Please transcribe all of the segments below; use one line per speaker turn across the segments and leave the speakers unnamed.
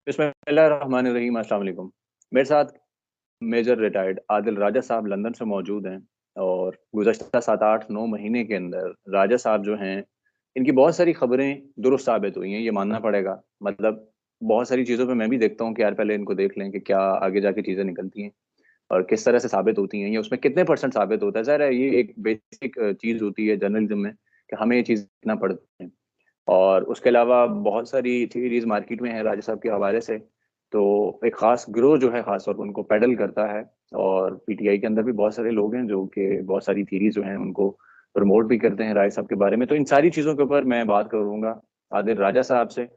बिस्मिल्लाहिर्रहमानिर्रहीम। अस्सलाम वालेकुम। मेरे साथ मेजर रिटायर्ड आदिल राजा साहब लंदन से मौजूद हैं। और गुज़श्ता 7-8-9 महीने के अंदर राजा साहब जो हैं, इनकी बहुत सारी खबरें दुरुस्त साबित हुई हैं, ये मानना पड़ेगा। मतलब बहुत सारी चीज़ों पे मैं भी देखता हूँ कि यार पहले इनको देख लें कि क्या आगे जाके चीज़ें निकलती हैं और किस तरह से साबित होती हैं या उसमें कितने परसेंट साबित होता है। ज़ाहिर है ये एक बेसिक चीज़ होती है जर्नलिज़्म में कि हमें ये चीज़ देखना पड़ती है। और उसके अलावा बहुत सारी थ्योरीज मार्केट में है राजा साहब के हवाले से। तो एक खास ग्रोह जो है खास तौर पर उनको पेडल करता है। और पीटीआई के अंदर भी बहुत सारे लोग हैं जो कि बहुत सारी थीरीज जो हैं उनको प्रमोट भी करते हैं राय साहब के बारे में। तो इन सारी चीज़ों के ऊपर मैं बात करूंगा आदिल राजा साहब से।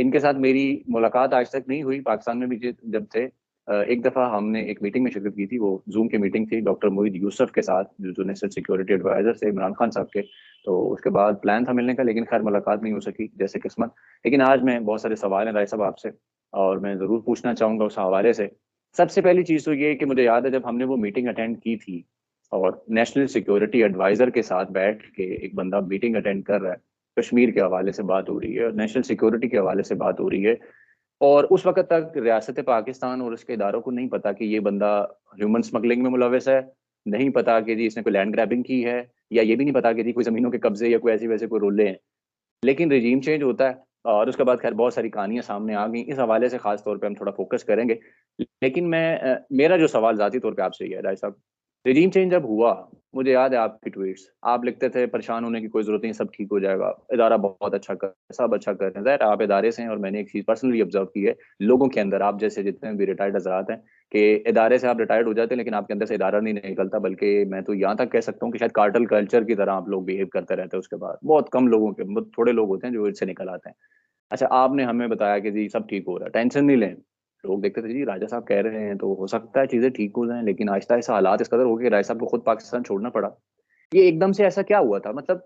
इनके साथ मेरी मुलाकात आज तक नहीं हुई, पाकिस्तान में भी जब थे। एक दफ़ा हमने एक मीटिंग में शिरकत की थी, वो जूम की मीटिंग थी डॉक्टर मोहित यूसुफ के साथ, जो नेशनल सिक्योरिटी एडवाइजर थे इमरान खान साहब के। तो उसके बाद प्लान था मिलने का, लेकिन खैर मुलाकात नहीं हो सकी जैसे किस्मत। लेकिन आज मैं बहुत सारे सवाल हैं राय साहब आपसे, और मैं ज़रूर पूछना चाहूँगा उस हवाले से। सबसे पहली चीज़ तो ये है कि मुझे याद है जब हमने वो मीटिंग अटेंड की थी और नेशनल सिक्योरिटी एडवाइज़र के साथ बैठ के एक बंदा मीटिंग अटेंड कर रहा है, कश्मीर के हवाले से बात हो रही है और नेशनल सिक्योरिटी के हवाले से बात हो रही है। और उस वक़्त तक रियासत पाकिस्तान और उसके इदारों को नहीं पता कि ये बंदा ह्यूमन स्मगलिंग में मुलव्वस है, नहीं पता कि जी इसने कोई लैंड ग्रैबिंग की है, या ये भी नहीं पता कि जी कोई ज़मीनों के कब्ज़े या कोई ऐसे-वैसे कोई रोले हैं। लेकिन रिजीम चेंज होता है और उसके बाद खैर बहुत सारी कहानियाँ सामने आ गई। इस हवाले से ख़ास तौर पे हम थोड़ा फ़ोकस करेंगे। लेकिन मेरा जो सवाल ज़ाती तौर पे आपसे ये है राय साहब, रिजीम चेंज जब हुआ, मुझे याद है आपकी ट्वीट्स, आप लिखते थे परेशान होने की कोई ज़रूरत नहीं, सब ठीक हो जाएगा, इदारा बहुत अच्छा कर रहा है, सब अच्छा कर रहे हैं। ज़ाहिर है आप इदारे से हैं और मैंने एक चीज़ पर्सनली ऑब्ज़र्व की है, लोगों के अंदर आप जैसे जितने भी रिटायर्ड हज़रात हैं, कि इदारे से आप रिटायर्ड हो जाते हैं लेकिन आपके अंदर से इदारा नहीं निकलता, बल्कि मैं तो यहाँ तक कह सकता हूँ कि शायद कार्टेल कल्चर की तरह आप लोग बिहेव करते रहते हैं उसके बाद। बहुत कम लोगों के, बहुत थोड़े लोग होते हैं जो इससे निकल आते हैं। अच्छा, आपने हमें बताया कि जी सब ठीक हो रहा है, टेंशन नहीं लें। लोग देखते थे जी राजा साहब कह रहे हैं तो हो सकता है चीज़ें ठीक हो जाएँ, लेकिन आहिस्ता-आहिस्ता हालात इस कदर हो गए कि राजा साहब को खुद पाकिस्तान छोड़ना पड़ा। ये एकदम से ऐसा क्या हुआ था? मतलब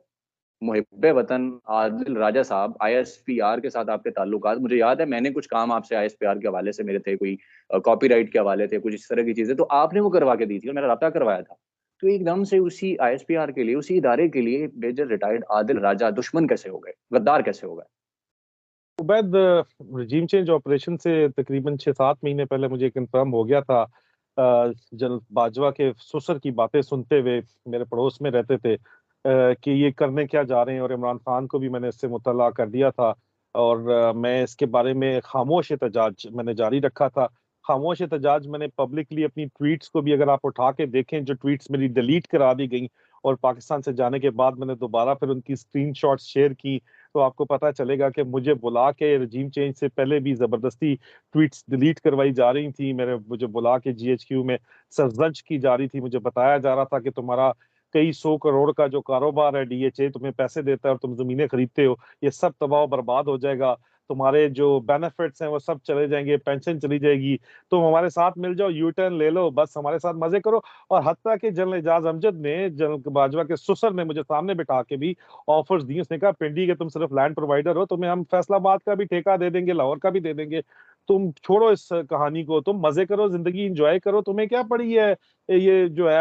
मुहिब्बे वतन आदिल राजा साहब, आईएसपीआर के साथ आपके ताल्लुकात, मुझे याद है मैंने कुछ काम आपसे आईएसपीआर के हवाले से मेरे थे, कोई कॉपीराइट के हवाले थे, कुछ इस तरह की चीज़ें, तो आपने वो करवा के दी थी और मेरा राब्ता करवाया था। तो एकदम से उसी आईएसपीआर के लिए, उसी इदारे के लिए मेजर रिटायर्ड आदिल राजा दुश्मन कैसे हो गए? गद्दार कैसे हो गए?
उबैद, रिजीम चेंज ऑपरेशन से तकरीबन 6-7 महीने पहले मुझे कंफर्म हो गया था। जनरल बाजवा के ससुर की बातें सुनते हुए, मेरे पड़ोस में रहते थे, कि ये करने क्या जा रहे हैं, और इमरान खान को भी मैंने इससे मुतला कर दिया था। और मैं इसके बारे में खामोश एहतजाज मैंने जारी रखा था। खामोश एहतजाज मैंने पब्लिकली अपनी ट्वीट्स को भी, अगर आप उठा के देखें, जो ट्वीट्स मेरी डिलीट करा दी गई और पाकिस्तान से जाने के बाद मैंने दोबारा फिर उनकी स्क्रीनशॉट्स शेयर की, तो आपको पता चलेगा कि मुझे बुला के रजीम चेंज से पहले भी जबरदस्ती ट्वीट्स डिलीट करवाई जा रही थी। मेरे मुझे बुला के जीएचक्यू में सरजंच की जा रही थी। मुझे बताया जा रहा था कि तुम्हारा कई 100 करोड़ का जो कारोबार है, डीएचए तुम्हें पैसे देता है और तुम जमीनें खरीदते हो, ये सब तबाह बर्बाद हो जाएगा। तुम्हारे जो बेनिफिट्स हैं वो सब चले जाएंगे, पेंशन चली जाएगी। तुम हमारे साथ मिल जाओ, यू टर्न ले लो, बस हमारे साथ मजे करो। और हत्ता कि जनरल एजाज अमजद ने, जनरल बाजवा के ससुर ने, मुझे सामने बिठा के भी ऑफर्स दी। उसने कहा पिंडी के तुम सिर्फ लैंड प्रोवाइडर हो, तुम्हें हम फैसलाबाद का भी ठेका दे देंगे, लाहौर का भी दे देंगे। तुम छोड़ो इस कहानी को, तुम मजे करो, जिंदगी इंजॉय करो। तुम्हें क्या पड़ी है ये जो है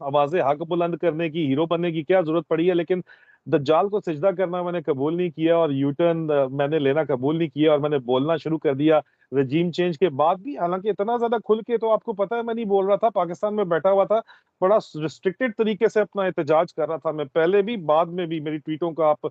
आवाजें हक बुलंद करने की, हीरो बनने की क्या जरूरत पड़ी है? लेकिन दज्जाल को सिजदा करना मैंने कबूल नहीं किया, और यू टर्न मैंने लेना कबूल नहीं किया, और मैंने बोलना शुरू कर दिया रजीम चेंज के बाद भी। हालांकि इतना ज्यादा खुल के तो आपको पता है मैं नहीं बोल रहा था, पाकिस्तान में बैठा हुआ था, बड़ा रिस्ट्रिक्टेड तरीके से अपना एहतजाज कर रहा था मैं, पहले भी बाद में भी। मेरी ट्वीटों का आप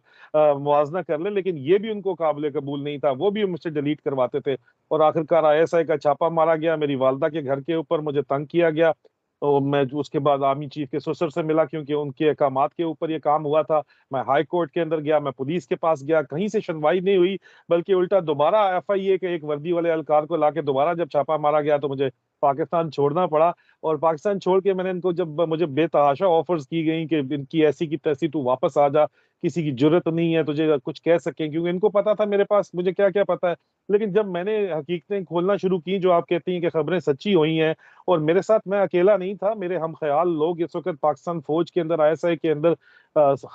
मुआजना कर लें, लेकिन ये भी उनको काबिल कबूल नहीं था, वो भी मुझसे डिलीट करवाते थे। और आखिरकार आईएसआई का छापा मारा गया, मेरी वालदा के घर के ऊपर मुझे तंग किया गया। और मैं उसके बाद आर्मी चीफ के ससुर से मिला, क्योंकि उनके अहकामात के ऊपर ये काम हुआ था। मैं हाई कोर्ट के अंदर गया, मैं पुलिस के पास गया, कहीं से सुनवाई नहीं हुई, बल्कि उल्टा दोबारा एफआईए के एक वर्दी वाले एहलकार को लाके दोबारा जब छापा मारा गया, तो मुझे पाकिस्तान छोड़ना पड़ा। और पाकिस्तान छोड़ के मैंने इनको, जब मुझे बेतहाशा ऑफर्स की गई कि इनकी ऐसी की तैसी, तू वापस आ जा, किसी की जरूरत नहीं है तुझे कुछ कह सके, क्योंकि इनको पता था मेरे पास मुझे क्या क्या पता है। लेकिन जब मैंने हकीकतें खोलना शुरू की, जो आप कहती हैं कि खबरें सच्ची हुई हैं, और मेरे साथ मैं अकेला नहीं था, मेरे हम ख्याल लोग इस वक्त पाकिस्तान फौज के अंदर, आईएसआई के अंदर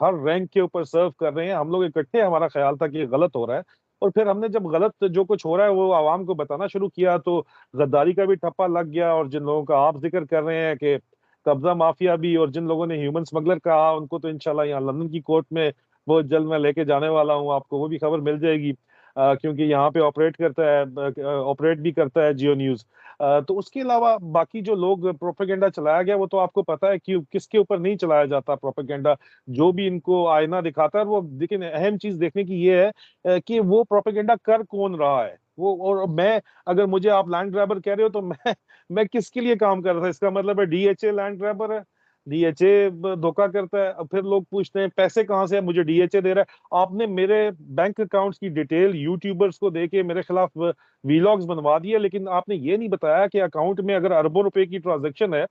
हर रैंक के ऊपर सर्व कर रहे हैं। हम लोग इकट्ठे, हमारा ख्याल था कि ये गलत हो रहा है। और फिर हमने जब गलत जो कुछ हो रहा है वो आवाम को बताना शुरू किया, तो गद्दारी का भी ठप्पा लग गया। और जिन लोगों का आप जिक्र कर रहे हैं कि कब्जा माफिया भी, और जिन लोगों ने ह्यूमन स्मगलर कहा, उनको तो इंशाल्लाह यहाँ लंदन की कोर्ट में बहुत जल्द मैं लेके जाने वाला हूँ, आपको वो भी खबर मिल जाएगी। क्योंकि यहाँ पे ऑपरेट भी करता है जियो न्यूज। तो उसके अलावा बाकी जो लोग प्रोपेगेंडा चलाया गया वो तो आपको पता है कि किसके ऊपर नहीं चलाया जाता प्रोपेगेंडा, जो भी इनको आईना दिखाता है वो। लेकिन अहम चीज देखने की ये है कि वो प्रोपेगेंडा कर कौन रहा है वो। और मैं, अगर मुझे आप लैंड ग्रैबर कह रहे हो तो मैं किसके लिए काम कर रहा था? इसका मतलब है डीएचए लैंड ग्रैबर है, डीएचए धोखा करता है। अब फिर लोग पूछते हैं पैसे कहाँ से है, मुझे डीएचए दे रहा है। आपने मेरे बैंक अकाउंट्स की डिटेल यूट्यूबर्स को देके मेरे खिलाफ वीलॉग्स बनवा दिए, लेकिन आपने ये नहीं बताया कि अकाउंट में अगर अरबों रुपए की ट्रांजेक्शन है,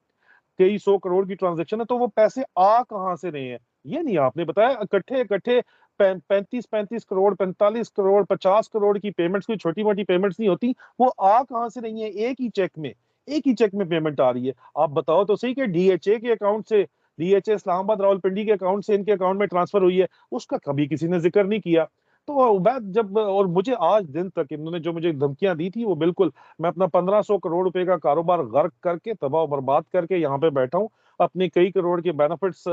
कई सौ करोड़ की ट्रांजेक्शन है, तो वो पैसे आ कहाँ से रहे हैं ये नहीं आपने बताया। इकट्ठे इकट्ठे 35-35 करोड़, 45 करोड़, 50 करोड़ की पेमेंट्स कोई छोटी मोटी पेमेंट्स नहीं होती। वो आ कहाँ से रही है? एक ही चेक में पेमेंट आ रही है। आप बताओ तो सही कि डीएचए के अकाउंट से, डीएचए इस्लामाबाद रावलपिंडी के अकाउंट से इनके अकाउंट में ट्रांसफर हुई है, उसका कभी किसी ने जिक्र नहीं किया। तो उबैद, जब और मुझे आज दिन तक इन्होंने जो मुझे धमकियां दी थी वो बिल्कुल, मैं अपना 1500 करोड़ रुपए का कारोबार गर्क करके तबाह बर्बाद करके यहाँ पे बैठा हूँ, अपने कई करोड़ के बेनिफिट्स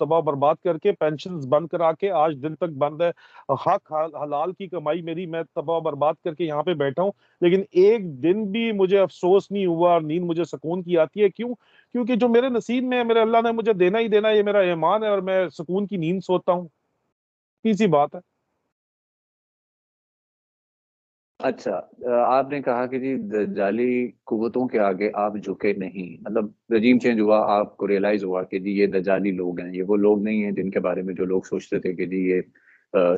तबाह बर्बाद करके, पेंशन बंद करा के आज दिन तक बंद है, हलाल की कमाई मेरी मैं तबाह बर्बाद करके यहाँ पे बैठा हूँ। लेकिन एक दिन भी मुझे अफसोस नहीं हुआ, नींद मुझे सुकून की आती है। क्यों? क्योंकि जो मेरे नसीब में है, मेरे अल्लाह ने मुझे देना ही देना है, ये मेरा ईमान है, और मैं सुकून की नींद सोता हूँ। इसी बात है।
अच्छा, आपने कहा कि जी जाली कुव्वतों के आगे आप झुके नहीं, मतलब रजीम चेंज हुआ, आपको रियलाइज हुआ कि जी ये दजाली लोग हैं, ये वो लोग नहीं हैं जिनके बारे में जो लोग सोचते थे कि जी ये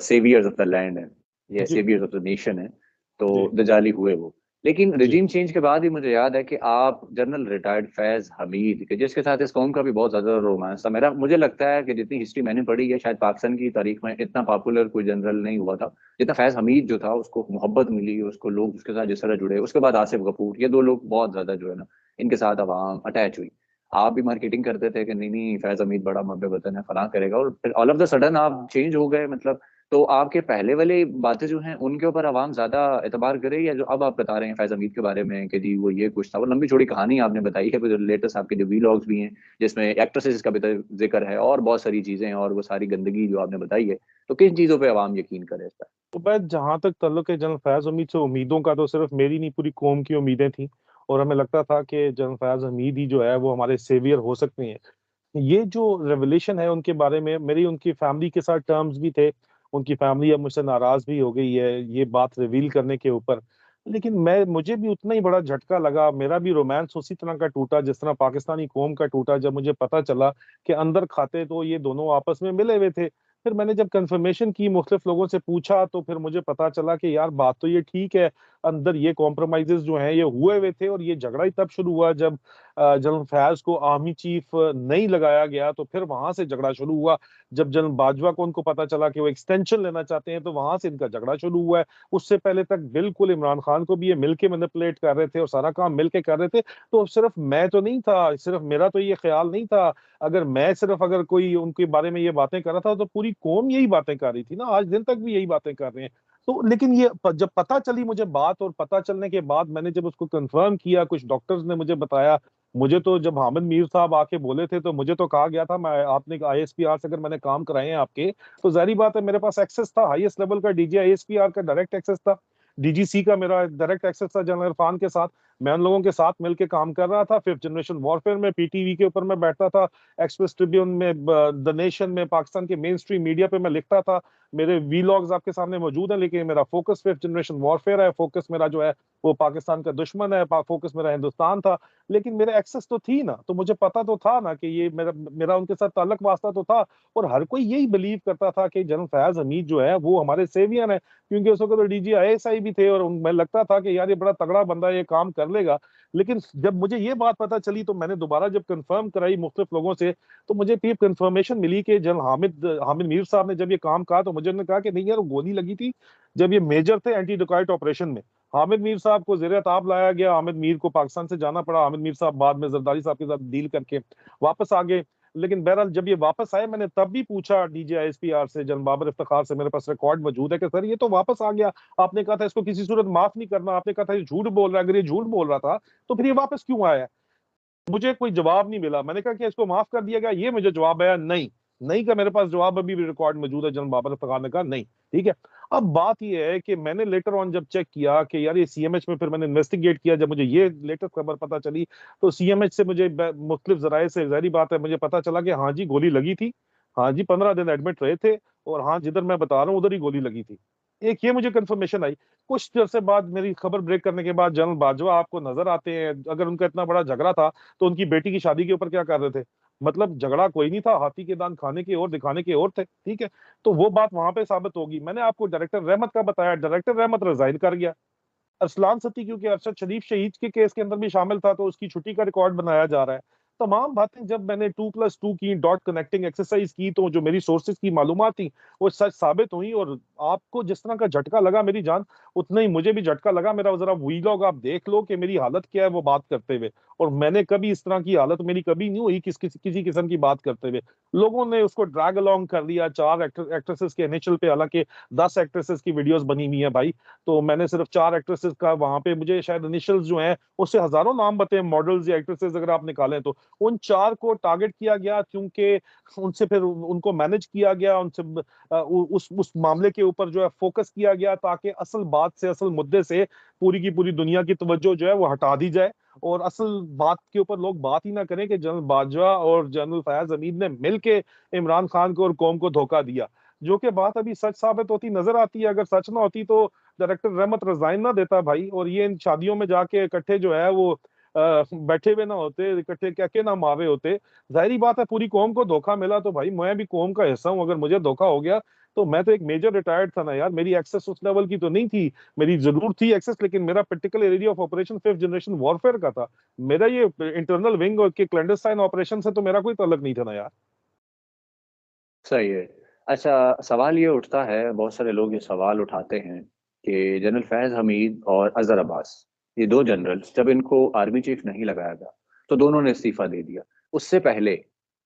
सेवियर्स ऑफ द लैंड है, ये
जी
सेवियर्स ऑफ द नेशन है। तो
जी
दजाली हुए वो। लेकिन
जी
रजीम चेंज के बाद ही मुझे याद है कि आप जनरल रिटायर्ड फैज हमीद के, जिसके साथ इस कौम का भी बहुत ज्यादा रोमांस था, मेरा मुझे लगता है कि जितनी हिस्ट्री मैंने पढ़ी है शायद पाकिस्तान की तारीख में इतना पॉपुलर कोई जनरल नहीं हुआ था जितना फैज हमीद जो था, उसको मोहब्बत मिली, उसको लोग उसके साथ जिस तरह जुड़े। उसके बाद आसिफ गफूर, ये दो लोग बहुत ज्यादा जो है ना इनके साथ अवाम अटैच हुई। आप भी मार्केटिंग करते थे कि नहीं नहीं फैज हमीद बड़ा महब वतन है, फलां करेगा, और फिर ऑल ऑफ द सडन आप चेंज हो गए, मतलब। तो आपके पहले वाली बातें जो हैं उनके ऊपर आवाम ज्यादा एतबार करे, या जो अब आप बता रहे हैं फैज हमीद के बारे में कि जी वो ये कुछ था, वो लंबी चौड़ी कहानी आपने बताई है, फिर लेटेस्ट आपके जो वीलॉग्स भी हैं जिसमें एक्ट्रेसेस का भी जिक्र है और बहुत सारी चीजें हैं, और वो सारी गंदगी जो आपने बताई है, तो किन चीजों पे आवाम यकीन करे इस पर?
तो भाई, जहां तक ताल्लुक है जनरल फयाज हमीद से, उम्मीदों का तो सिर्फ मेरी नहीं पूरी कौम की उम्मीदें थी। और हमें लगता था कि जनरल फयाज हमीद ही जो है वो हमारे सेवियर हो सकते हैं। ये जो रेवलेशन है उनके बारे में, मेरी उनकी फैमिली के साथ टर्म्स भी थे। उनकी फैमिली अब मुझसे नाराज भी हो गई है ये बात रिवील करने के ऊपर। लेकिन मुझे भी उतना ही बड़ा झटका लगा, मेरा भी रोमांस उसी तरह का टूटा जिस तरह पाकिस्तानी कौम का टूटा, जब मुझे पता चला कि अंदर खाते तो ये दोनों आपस में मिले हुए थे। फिर मैंने जब कंफर्मेशन की, मुख्तलिफ लोगों से पूछा, तो फिर मुझे पता चला कि यार बात तो ये ठीक है, अंदर ये कॉम्प्रोमाइजेस जो हैं ये हुए हुए थे। और ये झगड़ा ही तब शुरू हुआ जब जनरल फयाज को आर्मी चीफ नहीं लगाया गया, तो फिर वहां से झगड़ा शुरू हुआ। जब जनरल बाजवा को उनको पता चला कि वो एक्सटेंशन लेना चाहते हैं, तो वहां से इनका झगड़ा शुरू हुआ है। उससे पहले तक बिल्कुल इमरान खान को भी ये मिलके मैनिपुलेट कर रहे थे और सारा काम मिलके कर रहे थे। तो सिर्फ मैं तो नहीं था, सिर्फ मेरा तो ये ख्याल नहीं था। अगर मैं सिर्फ, अगर कोई उनके बारे में ये बातें कर रहा था, तो पूरी कौम यही बातें कर रही थी ना, आज दिन तक भी यही बातें कर रहे हैं। तो लेकिन ये जब पता चली मुझे बात, और पता चलने के बाद मैंने जब उसको कंफर्म किया, कुछ डॉक्टर्स ने मुझे बताया। मुझे तो जब हामिद मीर साहब आके बोले थे तो मुझे तो कहा गया था, मैं आपने आईएसपीआर से अगर मैंने काम कराए हैं आपके, तो जाहिर बात है मेरे पास एक्सेस था, हाईएस्ट लेवल का डीजी आईएसपीआर का डायरेक्ट एक्सेस था, डीजीसी का मेरा डायरेक्ट एक्सेस था जनरल इरफान के साथ। मैं उन लोगों के साथ मिलकर काम कर रहा था। फिफ्थ जनरेशन वॉरफेयर में पीटीवी के ऊपर मैं बैठता था, एक्सप्रेस ट्रिब्यून में, द नेशन में, पाकिस्तान के मेन स्ट्रीम मीडिया पे मैं लिखता था। मेरे वीलॉग्स आपके सामने मौजूद हैं, लेकिन मेरा फोकस फिफ्थ जनरेशन वॉरफेयर है, फोकस मेरा जो है वो पाकिस्तान का दुश्मन है, फोकस मेरा हिंदुस्तान था। लेकिन मेरे एक्सेस तो थी ना, तो मुझे पता तो था ना कि ये मेरा मेरा उनके साथ ताल्लुक वास्ता तो था। और हर कोई यही बिलीव करता था कि जनरल फयाज हमीद जो है वो हमारे सेवियन है, क्योंकि उस वक्त तो डीजी आईएसआई भी थे, और मैं लगता था कि यार ये बड़ा तगड़ा बंदा है, ये काम कर लेगा। लेकिन जब मुझे ये बात पता चली, तो मैंने दोबारा जब कंफर्म कराई मुख्तलिफ लोगों से, तो मुझे फिर कंफर्मेशन मिली कि जनरल हामिद हामिद मीर साहब ने जब ये काम कहा, तो मुझे उन्होंने कहा कि नहीं यार, वो गोली लगी थी जब ये मेजर थे एंटी डोकाइट ऑपरेशन में। हामिद मीर साहब को ज़ेर ताब लाया गया, हामिद मीर को पाकिस्तान से जाना पड़ा, हामिद मीर साहब बाद में जरदारी साहब के साथ डील करके वापस आ गए। लेकिन बहरहाल जब ये वापस आए, मैंने तब भी पूछा डीजी आईएसपीआर से, जनरल बाबर इफ्तिखार से, मेरे पास रिकॉर्ड मौजूद है कि सर ये तो वापस आ गया, आपने कहा था इसको किसी सूरत माफ नहीं करना, आपने कहा था ये झूठ बोल रहा है, अगर ये झूठ बोल रहा था तो फिर ये वापस क्यों आया? मुझे कोई जवाब नहीं मिला। मैंने कहा कि इसको माफ कर दिया गया, ये मुझे जवाब आया नहीं। नहीं का मेरे पास जवाब अभी भी रिकॉर्ड मौजूद है, जनरल बाबर इफ्तिखार ने कहा नहीं। ठीक है। अब बात ये है कि मैंने लेटर ऑन जब चेक किया कि यार ये सीएमएच में, फिर मैंने इन्वेस्टिगेट किया, जब मुझे ये लेटेस्ट खबर पता चली तो सीएमएच से मुझे मुख्तलिफ जराये से जाहिर बात है मुझे पता चला कि हाँ जी गोली लगी थी, हाँ जी 15 दिन एडमिट रहे थे, और हाँ जिधर मैं बता रहा हूँ उधर ही गोली लगी थी। एक ये मुझे कंफर्मेशन आई। कुछ देर से बाद मेरी खबर ब्रेक करने के बाद जनरल बाजवा आपको नजर आते हैं, अगर उनका इतना बड़ा झगड़ा था तो उनकी बेटी की शादी के ऊपर क्या कर रहे थे? मतलब झगड़ा कोई नहीं था, हाथी के दांत खाने की ओर दिखाने की ओर थे, ठीक है। तो वो बात वहां पे साबित होगी। मैंने आपको डायरेक्टर रहमत का बताया, डायरेक्टर रहमत रिजाइन कर गया। अरसलान सती क्योंकि अरशद शरीफ शहीद के केस के अंदर भी शामिल था तो उसकी छुट्टी का रिकॉर्ड बनाया जा रहा है। तमाम बातें जब मैंने 2+2 की डॉट कनेक्टिंग एक्सरसाइज की तो जो मेरी सोर्सेज की मालूमात थी वो सच साबित हुई। और आपको जिस तरह का झटका लगा मेरी जान, उतना ही मुझे भी झटका लगा। मेरा जरा वीलॉग आप देख लो कि मेरी हालत क्या है वो बात करते हुए। और मैंने कभी इस तरह की हालत मेरी कभी नहीं हुई किसी किस्म की बात करते हुए। लोगों ने उसको ड्रैग अलोंग कर लिया 4 एक्ट्रेसेस के इनिशियल पे, हालांकि 10 एक्ट्रेसेस की वीडियोस बनी हुई है भाई। तो मैंने सिर्फ 4 एक्ट्रेसेस का वहां पे, मुझे शायद इनिशियल्स जो हैं उससे हजारों नाम बताए मॉडल्स या एक्ट्रेसेस अगर आप निकालें तो। उन 4 को टारगेट किया गया क्योंकि उनसे फिर उनको मैनेज किया गया, उनसे उस मामले के ऊपर जो है फोकस किया गया ताकि असल बात से, असल मुद्दे से पूरी की पूरी दुनिया की तवज्जो जो है वो हटा दी जाए, और असल बात के ऊपर लोग बात ही ना करें कि जनरल बाजवा और जनरल फयाज हमीद ने मिलके इमरान खान को और कौम को धोखा दिया। जो कि बात अभी सच साबित होती नजर आती है। अगर सच ना होती तो डायरेक्टर रहमत रिजाइन ना देता भाई, और ये इन शादियों में जाके इकट्ठे जो है वो बैठे हुए ना होते, इकट्ठे क्या के ना मावे होते। जाहिर बात है पूरी कौम को धोखा मिला तो भाई मैं भी कौम का हिस्सा हूं। अगर मुझे धोखा हो गया तो मैं तो एक मेजर रिटायर्ड था ना यार, मेरी एक्सेस उस लेवल की तो नहीं थी। मेरी जरूर थी एक्सेस, लेकिन मेरा particular area of operation 5th generation warfare का था। मेरा ये इंटरनल विंग और के क्लैंडस्टाइन ऑपरेशन से तो मेरा कोई ताल्लुक नहीं था ना यार।
सही है। अच्छा, सवाल ये उठता है, बहुत सारे लोग ये सवाल उठाते हैं कि जनरल फैज हमीद और अजहर अब्बास, ये दो जनरल्स, जब इनको आर्मी चीफ नहीं लगाया गया तो दोनों ने इस्तीफा दे दिया। उससे पहले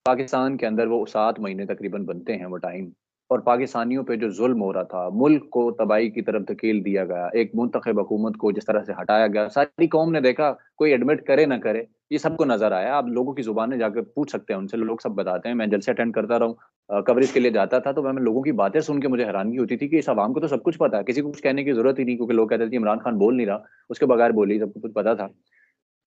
पाकिस्तान के अंदर वो 7 महीने तकरीबन बनते हैं वो टाइम, और पाकिस्तानियों पे जो जुल्म हो रहा था, मुल्क को तबाही की तरफ धकेल दिया गया, एक मुंतखब हुकूमत को जिस तरह से हटाया गया, सारी कौम ने देखा। कोई एडमिट करे ना करे, ये सबको नजर आया। आप लोगों की जुबानें जाकर पूछ सकते हैं उनसे, लोग सब बताते हैं। मैं जलसे अटेंड करता रहा, कवरेज के लिए जाता था, तो मैं लोगों की बातें सुन के मुझे हैरानगी होती थी कि इस आवाम को तो सब कुछ पता है, किसी को कुछ कहने की जरूरत ही नहीं, क्योंकि लोग कहते थे इमरान खान बोल नहीं रहा, उसके बगैर बोली, सबको कुछ पता था।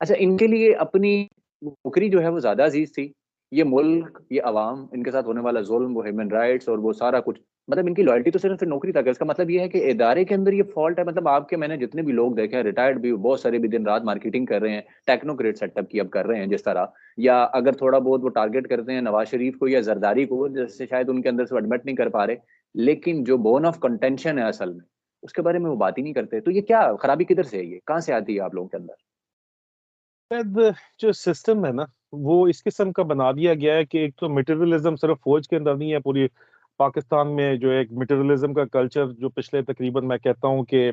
अच्छा, इनके लिए अपनी नौकरी जो है वो ज्यादा अजीज थी, ये मुल्क, ये अवाम, इनके साथ होने वाला जुल्म, वो ह्यूमन राइट्स और वो सारा कुछ, मतलब इनकी लॉयल्टी तो सिर्फ नौकरी तक है। इसका मतलब ये है कि इदारे के अंदर ये फॉल्ट है। मतलब आपके, मैंने जितने भी लोग देखे हैं, रिटायर्ड भी, बहुत सारे भी दिन रात मार्केटिंग कर रहे हैं, टेक्नोक्रेट सेटअप की अब कर रहे हैं जिस तरह, या अगर थोड़ा बहुत वो टारगेट करते हैं नवाज शरीफ को या जरदारी को, जैसे शायद उनके अंदर से एडमिट नहीं कर पा रहे, लेकिन जो बोन ऑफ कंटेंशन है असल में, उसके बारे में वो बात ही नहीं करते। तो ये क्या खराबी किधर से है, ये कहाँ से आती है आप लोगों के अंदर?
शायद जो सिस्टम है ना वो इस किस्म का बना दिया गया है कि एक तो मटेरियलिज्म सिर्फ फौज के अंदर नहीं है, पूरी पाकिस्तान में जो एक मटेरियलिज्म का कल्चर जो पिछले तकरीबन मैं कहता हूँ कि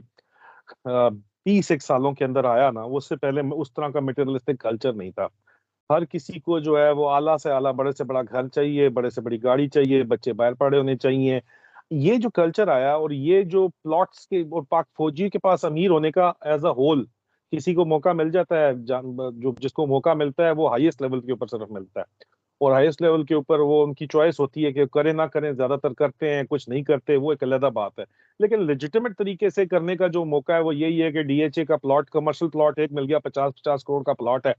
30 एक सालों के अंदर आया ना, उससे पहले उस तरह का मटेरियलिस्टिक कल्चर नहीं था। हर किसी को जो है वो आला से आला, बड़े से बड़ा घर चाहिए, बड़े से बड़ी गाड़ी चाहिए, बच्चे बाहर पड़े होने चाहिए। ये जो कल्चर आया और ये जो प्लॉट्स के, और पाक फौजी के पास अमीर होने का एज अ होल किसी को मौका मिल जाता है, जो जिसको मौका मिलता है वो हाईएस्ट लेवल के ऊपर सिर्फ मिलता है। और हाईएस्ट लेवल के ऊपर वो उनकी चॉइस होती है कि करें ना करें, ज्यादातर करते हैं, कुछ नहीं करते, वो एक अलग बात है। लेकिन लेजिटिमेट तरीके से करने का जो मौका है वो यही है कि डीएचए का प्लॉट, कमर्शियल प्लॉट एक मिल गया, 50-50 करोड़ का प्लॉट है।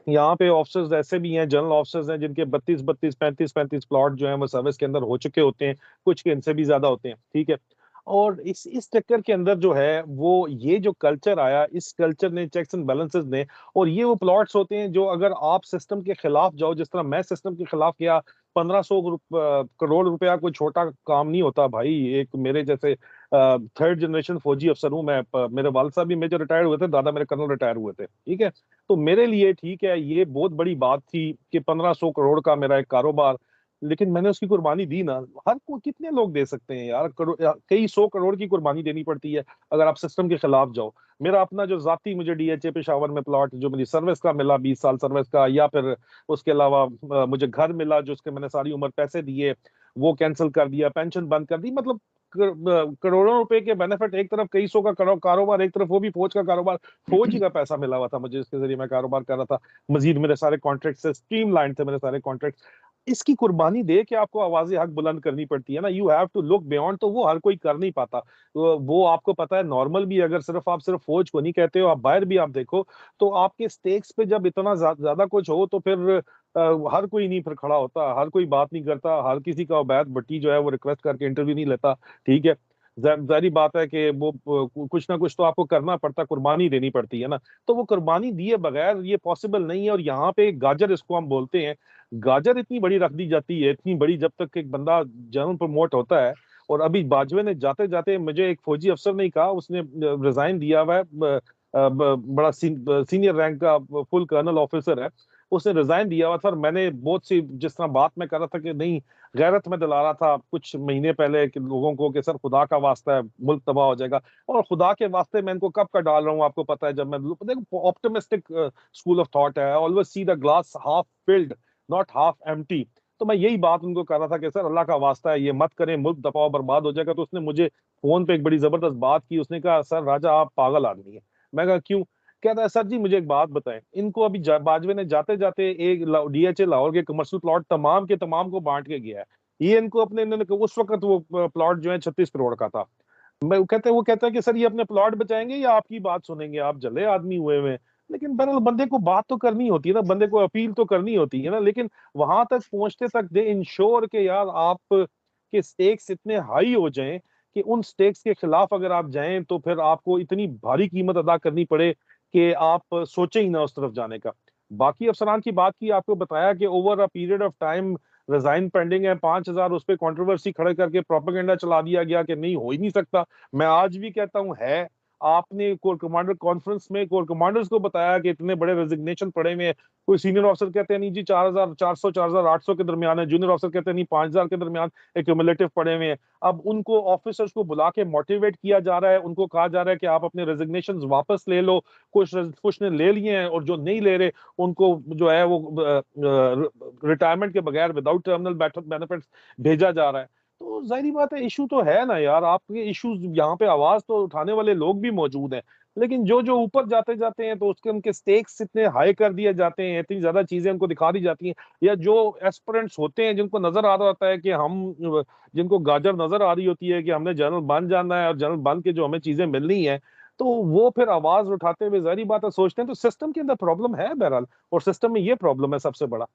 यहाँ पे ऑफिसर्स ऐसे भी हैं, जनरल ऑफिसर्स हैं जिनके 32-32, 35-35 प्लॉट जो हैं वो सर्विस के अंदर हो चुके होते हैं, कुछ के इनसे भी ज्यादा होते हैं, ठीक है। और इस चक्कर के अंदर जो है वो ये जो कल्चर आया, इस कल्चर ने, चेक्स एंड बैलेंसेस ने, और ये वो प्लॉट्स होते हैं जो अगर आप सिस्टम के खिलाफ जाओ, जिस तरह मैं सिस्टम के खिलाफ गया, 1500 करोड़ रुपया कोई छोटा काम नहीं होता भाई। एक मेरे जैसे 3rd जनरेशन फौजी अफसर हूं मैं, मेरे वाल साहब भी मेजर रिटायर हुए थे, दादा मेरे कर्नल रिटायर हुए थे, ठीक है। तो मेरे लिए ठीक है, ये बहुत बड़ी बात थी कि 1500 करोड़ का मेरा एक कारोबार, लेकिन मैंने उसकी कुर्बानी दी ना। हर को कितने लोग दे सकते हैं यार, कई 100 करोड़ की कुर्बानी देनी पड़ती है अगर आप सिस्टम के खिलाफ जाओ। मेरा अपना जो जाती, मुझे डीएचए पेशावर में प्लॉट जो मेरी सर्विस का मिला, 20 साल सर्विस का, या फिर उसके अलावा मुझे घर मिला जो उसके मैंने सारी उम्र पैसे दिए, वो कैंसिल कर दिया, पेंशन बंद कर दी, मतलब करोड़ों रुपए के बेनिफिट एक तरफ, कई सौ का कारोबार एक तरफ, वो भी फौज का कारोबार, फौज ही का पैसा मिला हुआ था मुझे, इसके जरिए मैं कारोबार कर रहा था। मजीद मेरे सारे कॉन्ट्रैक्ट से स्ट्रीम लाइन थे मेरे सारे कॉन्ट्रैक्ट। इसकी कुर्बानी दे के आपको आवाज़ हक बुलंद करनी पड़ती है ना, you have to look beyond, तो वो हर कोई कर नहीं पाता। वो आपको पता है नॉर्मल भी अगर आप सिर्फ फौज को नहीं कहते हो, आप बाहर भी आप देखो, तो आपके स्टेक्स पे जब इतना ज्यादा कुछ हो तो फिर हर कोई नहीं फिर खड़ा होता, हर कोई बात नहीं करता, हर किसी का उबैद भट्टी जो है वो रिक्वेस्ट करके इंटरव्यू नहीं लेता। ठीक है, जाहिर बात है कि वो कुछ ना कुछ तो आपको करना पड़ता, कुर्बानी देनी पड़ती है ना। तो वो कुर्बानी दिए बगैर ये पॉसिबल नहीं है। और यहाँ पे गाजर इसको हम बोलते हैं, गाजर इतनी बड़ी रख दी जाती है, इतनी बड़ी, जब तक एक बंदा जनरल प्रमोट होता है। और अभी बाजवे ने जाते जाते, मुझे एक फौजी अफसर ने कहा, उसने रिजाइन दिया हुआ है, बड़ा सीनियर रैंक का फुल कर्नल ऑफिसर है, उसने रिजाइन दिया हुआ था। और मैंने बहुत सी जिस तरह बात में कर रहा था कि नहीं, गैरत में दिला रहा था कुछ महीने पहले कि लोगों को कि सर खुदा का वास्ता है मुल्क तबाह हो जाएगा। और खुदा के वास्ते मैं इनको कब का डाल रहा हूँ आपको पता है, जब मैं देखो ऑप्टिमिस्टिक स्कूल ऑफ थॉट है, always see the glass half filled not half empty. तो मैं यही बात उनको कर रहा था कि सर अल्लाह का वास्ता है ये मत करें, मुल्क दफाओ बर्बाद हो जाएगा। तो उसने मुझे फोन पे एक बड़ी जबरदस्त बात की, उसने कहा सर राजा आप पागल आदमी है। मैं कहा क्यों? कहता है सर जी मुझे एक बात बताएं, इनको अभी बाजवे ने जाते जाते एक डीएचए लाहौर के कमर्शियल प्लॉट तमाम के तमाम को बांट के गया है। ये इनको अपने, इन्होंने उस वक्त वो प्लॉट जो है 36 करोड़ का था। वो कहता है कि सर ये अपने प्लॉट बचाएंगे या आपकी बात सुनेंगे, आप जले आदमी हुए हुए हैं। लेकिन बहरहाल बंदे को बात तो करनी होती है ना, बंदे को अपील तो करनी होती है ना। लेकिन वहां तक पहुंचते तक दे इंश्योर के यार आप के स्टेक्स इतने हाई हो जाएं कि उन स्टेक्स के खिलाफ अगर आप जाएं तो फिर आपको इतनी भारी कीमत अदा करनी पड़े कि आप सोचें ही ना उस तरफ जाने का। बाकी अफसरान की बात की, आपको बताया कि over a period of time resign pending है, 5,000 उस पर कॉन्ट्रोवर्सी खड़े करके प्रोपेगेंडा चला दिया गया कि नहीं हो ही नहीं सकता। मैं आज भी कहता हूं है। आपने कोर कमांडर कॉन्फ्रेंस में कोर कमांडर्स को बताया कि इतने बड़े रेजिग्नेशन पड़े हुए हैं, कोई सीनियर ऑफिसर कहते हैं नहीं जी 4,400 4,800 के दरमियान है, जूनियर ऑफिसर कहते हैं नहीं 5,000 के दरमियान एक्यूमुलेटिव पड़े हुए हैं। अब उनको ऑफिसर्स को बुला के मोटिवेट किया जा रहा है, उनको कहा जा रहा है कि आप अपने रेजिग्नेशन वापस ले लो। कुछ ने ले लिए हैं और जो नहीं ले रहे उनको जो है वो रिटायरमेंट के बगैर विदाउट टर्मिनल बेनिफिट्स भेजा जा रहा है। तो जाहिर बात है इशू तो है ना यार, आपके इश्यूज यहाँ पे आवाज तो उठाने वाले लोग भी मौजूद हैं। लेकिन जो जो ऊपर जाते जाते हैं तो उसके उनके स्टेक्स इतने हाई कर दिए जाते हैं, इतनी ज्यादा चीजें उनको दिखा दी जाती हैं। या जो एस्पिरेंट्स होते हैं जिनको नजर आ रहा होता है कि हम, जिनको गाजर नजर आ रही होती है कि हमने जनरल बन जाना है और जनरल बन के जो हमें चीजें मिलनी है, तो वो फिर आवाज उठाते हुए जाहिर बात है सोचते हैं। तो सिस्टम के अंदर प्रॉब्लम है बहरहाल, और सिस्टम में ये प्रॉब्लम है सबसे बड़ा।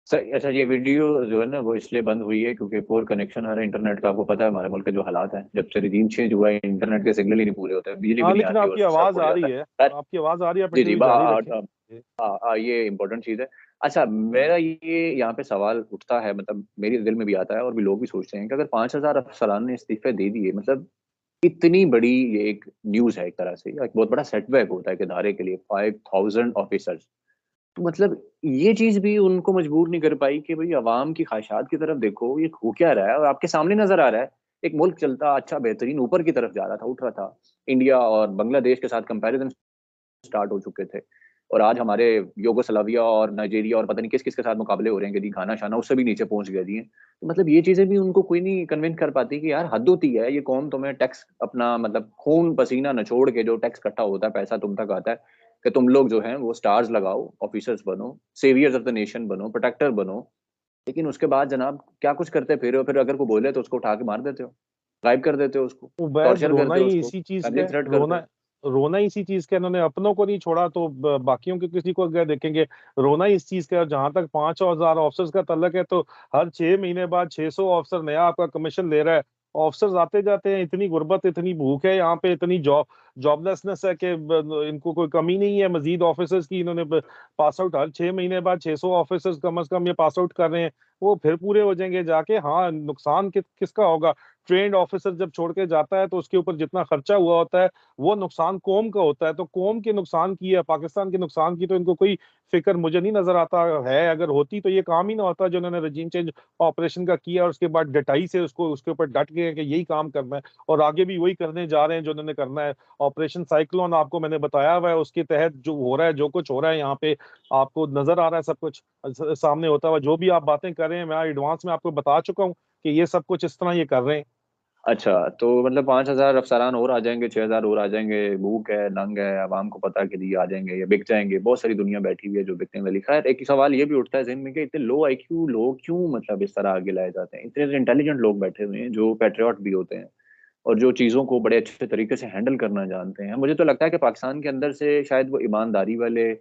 सर अच्छा, ये वीडियो जो है ना वो इसलिए बंद हुई है क्योंकि पोर कनेक्शन आ रहा है इंटरनेट का। आपको पता है हमारे मुल्क के जो हालात हैं, जब से रिजीम चेंज हुआ है इंटरनेट के सिग्नल ही नहीं पूरे होते, बिजली भी
हाँ
नहीं
लेकिन
आती
आपकी
और सब
आवाज
उड़
आ
जाता
रही है,
है।
आपकी आवाज आ रही है, आप
जी जी
इंटरव्यू जारी रखें।
ये इम्पोर्टेंट चीज़ है। अच्छा, मेरा ये यहाँ पे सवाल उठता है, मतलब मेरे दिल में भी आता है और भी लोग भी सोचते हैं कि अगर 5,000 अफसरान ने इस्तीफे दे दिए, मतलब इतनी बड़ी ये एक न्यूज़ है, एक तरह से एक बहुत बड़ा सेटबैक होता है कि इदारे के लिए 5,000 ऑफिसर्स। तो मतलब ये चीज़ भी उनको मजबूर नहीं कर पाई कि भाई अवाम की ख्वाहिशात की तरफ देखो, ये हो क्या रहा है और आपके सामने नजर आ रहा है। एक मुल्क चलता अच्छा बेहतरीन ऊपर की तरफ जा रहा था, उठ रहा था। इंडिया और बांग्लादेश के साथ कंपैरिजन स्टार्ट हो चुके थे। और आज हमारे युगोस्लाविया और नाइजीरिया और पता नहीं किस-किस के साथ मुकाबले हो रहे हैं कि जी घाना-शाना उससे भी नीचे पहुँच गए दिए। तो मतलब ये चीज़ें भी उनको कोई नहीं कन्विंस कर पाती कि यार हद होती है, ये कौम तुम्हें टैक्स अपना मतलब खून-पसीना निचोड़ के जो टैक्स इकट्ठा होता है, पैसा तुम तक आता है कि तुम लोग जो हैं वो स्टार्स लगाओ, ऑफिसर्स बनो, सेवियर्स ऑफ द नेशन बनो, प्रोटेक्टर बनो। लेकिन उसके बाद जनाब क्या कुछ करते फिर हो, फिर अगर कोई बोले तो उसको उठा के मार देते हो, गायब कर देते हो उसको,
उबैद
टॉर्चर
रोना
करते हो
ही
उसको,
इसी चीज का
फैमिली
है,
थ्रेट करते
रोना
हो।
रोना ही इसी चीज का है। इन्होंने अपनों को नहीं छोड़ा तो बाकियों के किसी को अगर देखेंगे, रोना ही इस चीज का है। जहां तक 5,000 ऑफिसर्स का तल्लक है, तो हर 6 महीने बाद 600 ऑफिसर नया आपका कमीशन ले रहा है। ऑफिसर्स आते जाते हैं, इतनी गुर्बत, इतनी भूख है यहाँ पे, इतनी जॉबलेसनेस है कि इनको कोई कमी नहीं है मजीद ऑफिसर्स की। इन्होंने पास आउट हर 6 महीने बाद 600 ऑफिसर्स कम से कम ये पास आउट कर रहे हैं। वो फिर पूरे हो जाएंगे जाके। हाँ नुकसान किसका होगा? ट्रेंड ऑफिसर जब छोड़ के जाता है तो उसके ऊपर जितना खर्चा हुआ होता है वो नुकसान कौम का होता है। तो कौम के नुकसान की या पाकिस्तान के नुकसान की तो इनको कोई फिक्र मुझे नहीं नजर आता है। अगर होती तो ये काम ही ना होता जो उन्होंने रजीम चेंज ऑपरेशन का किया, और उसके बाद डटाई से उसको उसके ऊपर डट गए कि यही काम करना है और आगे भी वही करने जा रहे हैं जो उन्होंने करना है। ऑपरेशन साइक्लोन आपको मैंने बताया हुआ है, उसके तहत जो हो रहा है, जो कुछ हो रहा है यहाँ पे आपको नजर आ रहा है, सब कुछ सामने होता हुआ। जो भी आप बातें कर रहे हैं मैं एडवांस में आपको बता चुका हूँ कि ये सब कुछ इस तरह ये कर रहे हैं।
अच्छा, तो मतलब 5,000 अफसरान और आ जाएंगे, 6,000 और आ जाएंगे, भूख है, नंग है, आवाम को पता है कि ये आ जाएंगे या बिक जाएंगे, बहुत सारी दुनिया बैठी हुई है जो बिकने वाली। खैर, एक सवाल ये भी उठता है ज़हन में कि इतने लो आईक्यू लोग क्यों मतलब इस तरह आगे लाए जाते हैं। इतने इंटेलिजेंट लोग बैठे हुए हैं जो पैट्रियट भी होते हैं और जो चीज़ों को बड़े अच्छे तरीके से हैंडल करना जानते हैं। मुझे तो लगता है कि पाकिस्तान के अंदर से शायद वो ईमानदारी वाले,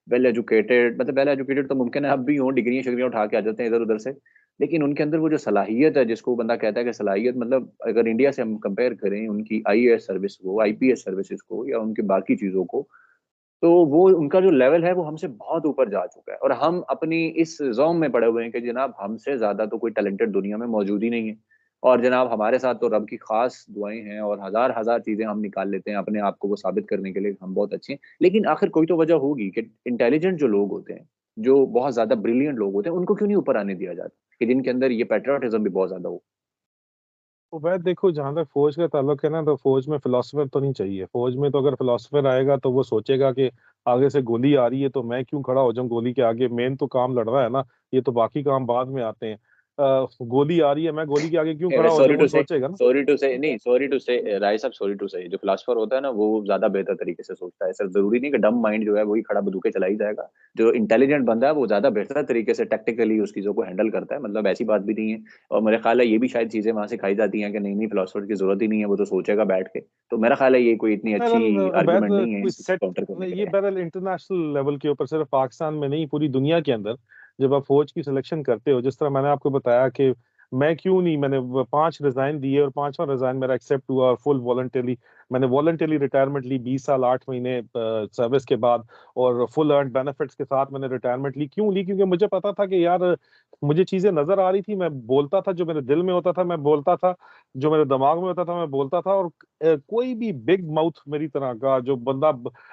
वेल एजुकेटेड, मतलब वेल एजुकेटेड तो मुमकिन है अब भी हों, डिग्रियां शिग्रियां उठा के आ जाते हैं इधर उधर से, लेकिन उनके अंदर वो जो सलाहियत है, जिसको बंदा कहता है कि सलाहियत, मतलब अगर इंडिया से हम कंपेयर करें उनकी आईएएस सर्विस को, आईपीएस सर्विसेज को या उनकी बाकी चीज़ों को, तो वो उनका जो लेवल है वो हमसे बहुत ऊपर जा चुका है। और हम अपनी इस जोम में पड़े हुए हैं कि जनाब हमसे ज्यादा तो कोई टैलेंटेड दुनिया में मौजूद ही नहीं है। और जनाब हमारे साथ तो रब की खास दुआएं हैं और हजार हजार चीजें हम निकाल लेते हैं अपने आप को वो साबित करने के लिए कि हम बहुत अच्छे हैं। लेकिन आखिर कोई तो वजह होगी कि इंटेलिजेंट जो लोग होते हैं, जो बहुत ज्यादा ब्रिलियंट लोग होते हैं, उनको क्यों नहीं ऊपर आने दिया जाता, कि जिनके अंदर ये पेट्रियोटिज्म भी बहुत ज्यादा हो।
तो वह देखो, जहां तक फौज का ताल्लुक है ना, तो फौज में फिलोसफर तो नहीं चाहिए। फौज में तो अगर फिलोसफर आएगा तो वो सोचेगा कि आगे से गोली आ रही है तो मैं क्यों खड़ा हो जाऊं गोली के आगे, मेन तो काम लड़ रहा है ना, ये तो बाकी काम बाद में आते हैं। गोली आ रही है, मैं गोली के आगे क्यों खड़ा हो
सॉरी
जाऊं, वो
टू से
सोचेगा ना।
सॉरी टू से नहीं, सॉरी टू से राय साहब, सॉरी टू से जो फिलोसफर होता है ना वो ज्यादा बेहतर तरीके से सोचता है। सिर्फ जरूरी नहीं कि डम माइंड जो है वही खड़ा बंदूकें चला ही जाएगा। जो इंटेलिजेंट बंदा है वो ज्यादा बेहतर तरीके से टैक्टिकली उस चीजों को हैंडल करता है, मतलब ऐसी बात भी नहीं है। और मेरा ख्याल है ये भी शायद चीजें वहां सिखाई जाती हैं कि नहीं नहीं, फिलोसफर की जरूरत ही नहीं है, वो तो सोचेगा बैठ के। तो मेरा ख्याल है ये कोई इतनी अच्छी
बहरहाल
आर्गुमेंट
उबैद,
नहीं है
कोई
इसको
सेट,
काउंटर करने के
ये
लिए।
बहरहाल इंटरनेशनल लेवल के ऊपर, सिर्फ पाकिस्तान में नहीं पूरी दुनिया के अंदर जब आप फौज की सिलेक्शन करते हो, जिस तरह मैंने आपको बताया कि मैं क्यों नहीं, मैंने 5 रिजाइन दिए और 5वां रिजाइन मेरा एक्सेप्ट हुआ और फुल वॉलंटरी, मैंने वॉलंटरी रिटायरमेंट ली 20 साल 8 महीने सर्विस के बाद, और फुल अर्न बेनिफिट्स के साथ मैंने रिटायरमेंट ली। क्यों ली? क्योंकि मुझे पता था कि यार मुझे चीजें नजर आ रही थी, मैं बोलता था, जो मेरे दिल में होता था मैं बोलता था, जो मेरे दिमाग में होता था मैं बोलता था। और कोई भी बिग माउथ मेरी तरह का जो बंदा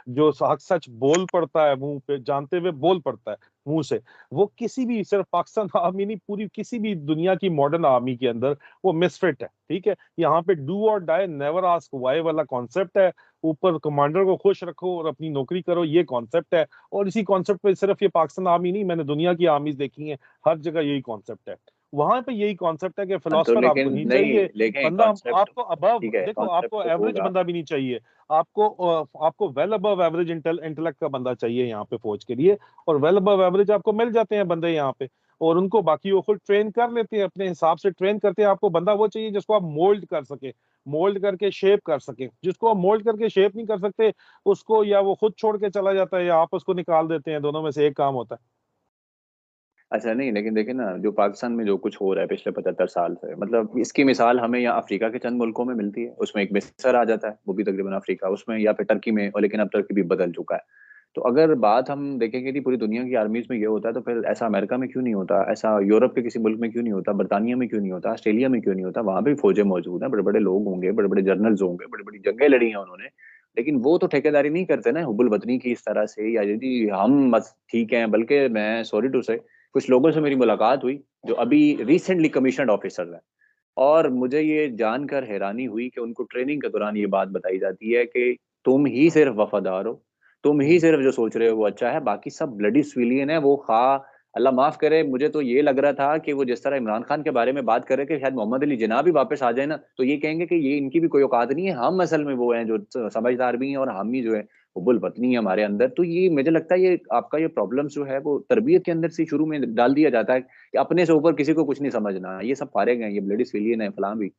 जो हक सच बोल पड़ता है, मुंह पे जानते हुए बोल पड़ता है मुंह से, वो किसी भी, सिर्फ पाकिस्तान आर्मी नहीं, पूरी किसी भी दुनिया की मॉडर्न आर्मी के अंदर वो मिसफिट है। ठीक है, यहाँ पे डू और डाई नेवर आस्क व्हाई वाला कॉन्सेप्ट है। ऊपर कमांडर को खुश रखो और अपनी नौकरी करो, ये कॉन्सेप्ट है। और इसी कॉन्सेप्ट पे सिर्फ ये पाकिस्तान आर्मी नहीं, मैंने दुनिया की आर्मीज देखी हैं, हर जगह यही कॉन्सेप्ट है। वहां पे यही कॉन्सेप्ट है कि
तो
फिलोसफर आपको
लेकिन
नहीं
नहीं,
चाहिए।
लेकिन
बंदा
कॉन्सेप्ट,
आपको अबव,
ठीक है
देखो
कॉन्सेप्ट
आपको
तो
एवरेज
होगा।
बंदा भी नहीं चाहिए, आपको आपको वेल अबव एवरेज इंटेलेक्ट का बंदा चाहिए यहाँ पे फौज के लिए। और वेल अबव एवरेज आपको मिल जाते हैं बंदे यहाँ पे, और उनको बाकी वो खुद ट्रेन कर लेते हैं, अपने हिसाब से ट्रेन करते हैं। आपको बंदा वो चाहिए जिसको आप मोल्ड कर सके, मोल्ड करके शेप कर सके। जिसको आप मोल्ड करके शेप नहीं कर सकते, उसको या वो खुद छोड़ के चला जाता है या आप उसको निकाल देते हैं, दोनों में से एक काम होता है।
अच्छा नहीं, लेकिन देखिए ना जो पाकिस्तान में जो कुछ हो रहा है पिछले 75 साल से, मतलब इसकी मिसाल हमें यहाँ अफ्रीका के चंद मुल्कों में मिलती है। उसमें एक मिस्र आ जाता है, वो भी तकरीबन अफ्रीका उसमें, या फिर टर्की में, और लेकिन अब टर्की भी बदल चुका है। तो अगर बात हम देखेंगे कि पूरी दुनिया की आर्मीज में ये होता है, तो फिर ऐसा अमेरिका में क्यों नहीं होता, ऐसा यूरोप के किसी मुल्क में क्यों नहीं होता, बर्तानिया में क्यों नहीं होता, ऑस्ट्रेलिया में क्यों नहीं होता? वहां भी फौजें मौजूद हैं, बड़े बड़े लोग होंगे, बड़े बड़े जर्नल्स होंगे, बड़ी बड़ी जंगें लड़ी हैं उन्होंने, लेकिन वो तो ठेकेदारी नहीं करते ना हुबुल वतनी की इस तरह से, या यदि हम बस ठीक हैं। बल्कि मैं सॉरी टू से, कुछ लोगों से मेरी मुलाकात हुई जो अभी रिसेंटली कमीशन्ड ऑफिसर हैं, और मुझे ये जानकर हैरानी हुई कि उनको ट्रेनिंग के दौरान ये बात बताई जाती है कि तुम ही सिर्फ वफादार हो, तुम ही
हम्म।
सिर्फ जो सोच रहे हो वो अच्छा है, बाकी सब ब्लडी सिविलियन है। वो खा, अल्लाह माफ करे, मुझे तो ये लग रहा था कि वो जिस तरह इमरान खान के बारे में बात कर रहे थे, शायद मोहम्मद अली जिन्ना भी वापस आ जाए ना तो ये कहेंगे कि ये इनकी भी कोई औकात नहीं है, हम असल में वो हैं जो समझदार भी हैं, और हम ही जो है हुबुल पत्नी है हमारे अंदर। तो ये मुझे लगता है ये आपका ये प्रॉब्लम जो है वो तरबियत के अंदर से शुरू में डाल दिया जाता है कि अपने से ऊपर किसी को कुछ नहीं समझना, ये सब फारिग हैं, ये ब्लडी सिविलियन है, फलां भी।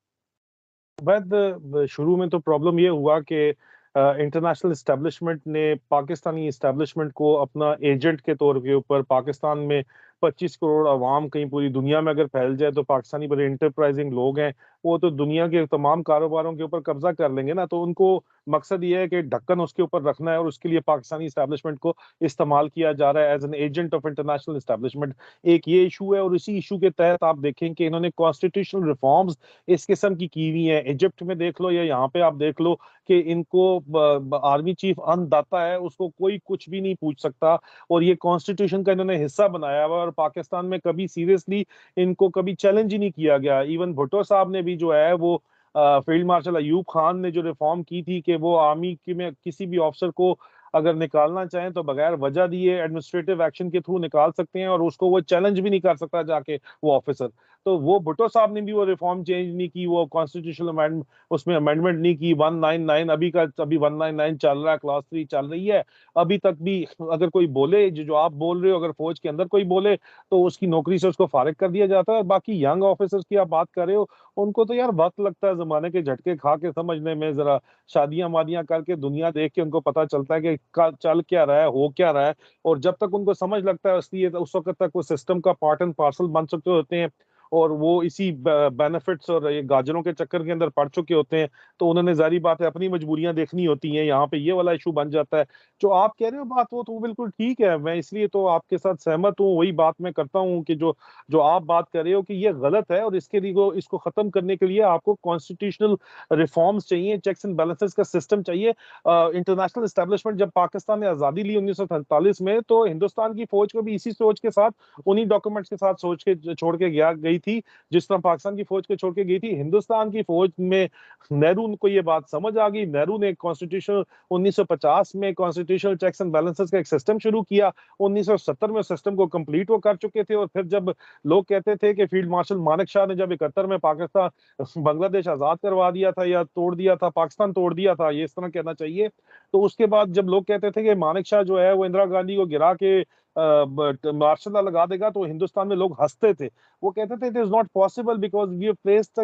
बाद शुरू में तो प्रॉब्लम ये हुआ कि इंटरनेशनल इस्टेब्लिशमेंट ने पाकिस्तानी इस्टेब्लिशमेंट को अपना एजेंट के तौर के ऊपर, पाकिस्तान में 25 करोड़ अवाम कहीं पूरी दुनिया में अगर फैल जाए तो पाकिस्तानी बड़े इंटरप्राइजिंग लोग हैं, वो तो दुनिया के तमाम कारोबारों के ऊपर कब्जा कर लेंगे ना। तो उनको मकसद ये है कि ढक्कन उसके ऊपर रखना है, और उसके लिए पाकिस्तानी इस्टेब्लिशमेंट को इस्तेमाल किया जा रहा है as an agent of international establishment. एक ये इशू है, और इसी इशू के तहत आप देखें कि इन्होंने कॉन्स्टिट्यूशनल रिफॉर्म्स इस किस्म की हुई है। इजिप्ट में देख लो या यहाँ पे आप देख लो कि इनको आर्मी चीफ अन्नदाता है, उसको कोई कुछ भी नहीं पूछ सकता, और ये कॉन्स्टिट्यूशन का इन्होंने हिस्सा बनाया हुआ। और पाकिस्तान में कभी सीरियसली इनको कभी चैलेंज ही नहीं किया गया। इवन भुट्टो साहब ने भी जो है वो फील्ड मार्शल अयूब खान ने जो रिफॉर्म की थी कि वो आर्मी की में किसी भी ऑफिसर को अगर निकालना चाहें तो बगैर वजह दिए एडमिनिस्ट्रेटिव एक्शन के थ्रू निकाल सकते हैं, और उसको वो चैलेंज भी नहीं कर सकता जाके वो ऑफिसर। तो वो भुट्टो साहब ने भी वो रिफॉर्म चेंज नहीं की, वो कॉन्स्टिट्यूशनल अमेंडमेंट उसमें अमेंडमेंट नहीं की। 199 अभी 199 चल रहा है, क्लास 3 चल रही है अभी तक भी। अगर कोई बोले जो आप बोल रहे हो, अगर फौज के अंदर कोई बोले तो उसकी नौकरी से उसको फारिग कर दिया जाता है। बाकी यंग ऑफिसर्स की आप बात कर रहे हो, उनको तो यार वक्त लगता है जमाने के झटके खा के समझने में। जरा शादियां वादियां करके दुनिया देख के उनको पता चलता है कि चल क्या रहा है, हो क्या रहा है। और जब तक उनको समझ लगता है इसलिए उस वक्त तक वो सिस्टम का पार्ट एंड पार्सल बन चुके होते हैं, और वो इसी बेनिफिट्स और ये गाजरों के चक्कर के अंदर पड़ चुके होते हैं। तो उन्होंने जारी बात है अपनी मजबूरियां देखनी होती हैं, यहाँ पे ये वाला इशू बन जाता है। जो आप कह रहे हो बात, वो तो बिल्कुल ठीक है, मैं इसलिए तो आपके साथ सहमत हूँ। वही बात मैं करता हूँ कि जो जो आप बात कर रहे हो कि ये गलत है, और इसके लिए इसको खत्म करने के लिए आपको कॉन्स्टिट्यूशनल रिफॉर्म्स चाहिए, चेक्स एंड बैलेंसेस का सिस्टम चाहिए। इंटरनेशनल एस्टेब्लिशमेंट जब पाकिस्तान ने आजादी ली 1947 में, तो हिंदुस्तान की फौज को भी इसी सोच के साथ, उन्हीं डॉक्यूमेंट्स के साथ सोच के छोड़ के गई थी, जिस तरह पाकिस्तान की फौज को छोड़ के गई थी। हिंदुस्तान की फौज में नेहरू को ये बात समझ आ गई। नेहरू ने कॉन्स्टिट्यूशन 1950 में कॉन्स्टिट्यूशनल चेक्स एंड बैलेंसेस का एक सिस्टम शुरू किया। 1970 में सिस्टम को कंप्लीट वो कर चुके थे। और फिर जब लोग कहते थे कि फील्ड मार्शल मानेक शाह ने जब 71 में पाकिस्तान बांग्लादेश आजाद करवा दिया था, या तोड़ दिया था, पाकिस्तान तोड़ दिया था, ये इस तरह कहना चाहिए। तो उसके बाद जब लोग कहते थे कि मानेक शाह जो है वो इंदिरा गांधी को गिरा के मार्शल लॉ लगा देगा, तो हिंदुस्तान में लोग हंसते थे। वो कहते थे it is not possible because we have placed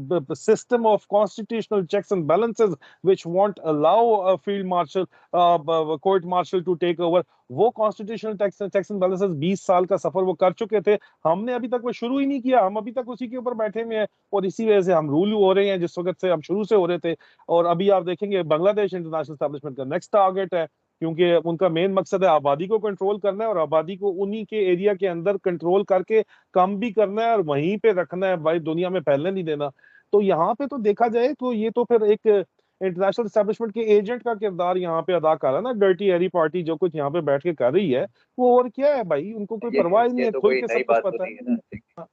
the system of constitutional checks and balances which won't allow a field marshal court martial to take over. वो कॉन्स्टिट्यूशनल चेक्स एंड बैलेंसेस 20 साल का सफर वो कर चुके थे। हमने अभी तक वो शुरू ही नहीं किया, हम अभी तक उसी के ऊपर बैठे हुए हैं, और इसी वजह से हम रूल हो रहे हैं जिस वक्त से हम शुरू से हो रहे थे। और अभी आप देखेंगे बांग्लादेश इंटरनेशनल एस्टेब्लिशमेंट का नेक्स्ट टारगेट है, क्योंकि उनका मेन मकसद है आबादी को कंट्रोल करना है, और आबादी को उन्हीं के एरिया के अंदर कंट्रोल करके कम भी करना है और वहीं पे रखना है, भाई दुनिया में फैलने नहीं देना। तो यहाँ पे तो देखा जाए तो ये तो फिर एक इंटरनेशनल एस्टेब्लिशमेंट के एजेंट का किरदार यहाँ पे अदा कर रहा है ना। डर्टी हैरी पार्टी जो कुछ यहाँ पे बैठ के कर रही है, वो और क्या है भाई, उनको कोई परवाह ही नहीं
ये
है,
तो
खुल
कोई
के
नई
सब कुछ
बात तो
पता
नहीं है ना।
है।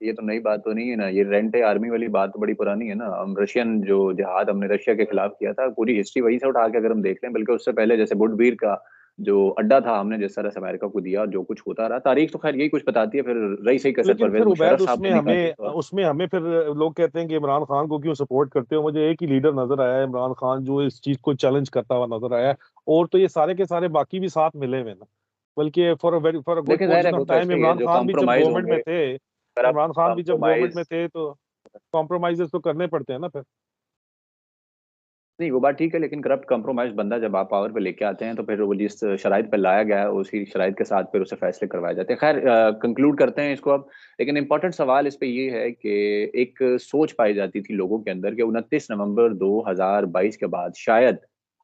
ये तो नई बात तो नहीं है ना, ये रेंटे आर्मी वाली बात तो बड़ी पुरानी है ना। हम रशियन जो जिहाद हमने रशिया के खिलाफ किया था, पूरी हिस्ट्री वहीं से उठा के अगर हम देख लें, बल्कि उससे पहले जैसे बुडवीर का जो अड्डा था, हमने जिस तरह से अमेरिका को दिया, जो कुछ होता रहा, तारीख तो खैर यही कुछ बताती है। फिर रही सही कसर
लेकिन
परवेज
फिर
मुशर्रफ
उबैद
साहब ने निकाली और
उसमें हमें फिर लोग कहते हैं कि इमरान खान को क्यों सपोर्ट करते हो। मुझे एक ही लीडर नजर आया है, इमरान खान, जो इस चीज को चैलेंज करता हुआ नजर आया है। और तो ये सारे के सारे बाकी भी साथ मिले हुए ना, बल्कि फॉर अ गुड
लेकिन जाहिर है
पोर्शन
वो
ऑफ
तो
टाइम
ऐसे ही है,
इमरान
जो
खान भी जब
कॉम्प्रोमाइज
गवर्नमेंट
होंगे।
में थे,
अगर आप
इमरान खान भी जब गवर्नमेंट में
कॉम्प्रोमाइज,
थे तो कॉम्प्रोमाइजेस तो करने पड़ते हैं ना फिर।
नहीं वो बात ठीक है, लेकिन करप्ट कंप्रोमाइज बंदा जब आप पावर पे लेके आते हैं, तो फिर वो जिस शराइत पे लाया गया है उसी शराइत के साथ फिर उसे फैसले करवाए जाते हैं। खैर कंक्लूड करते हैं इसको अब। लेकिन इंपॉर्टेंट सवाल इस पे ये है कि एक सोच पाई जाती थी लोगों के अंदर कि 29 नवंबर 2022 के बाद शायद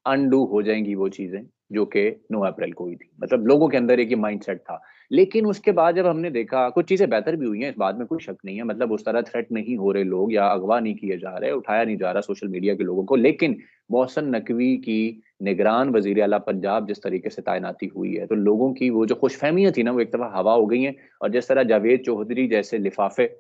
अनडू हो जाएंगी वो चीजें जो कि 9 अप्रैल को हुई थी। मतलब लोगों के अंदर एक ये माइंडसेट था। लेकिन उसके बाद जब हमने देखा, कुछ चीजें बेहतर भी हुई हैं, इस बात में कोई शक नहीं है। मतलब उस तरह थ्रेट नहीं हो रहे लोग, या अगवा नहीं किए जा रहे, उठाया नहीं जा रहा सोशल मीडिया के लोगों को। लेकिन मोहसन नकवी की निगरान वजीर आला पंजाब जिस तरीके से तैनाती हुई है, तो लोगों की वो जो खुशफहमियां थी ना, वो एक दफा हवा हो गई हैं। और जिस तरह जावेद चौधरी जैसे लिफाफे,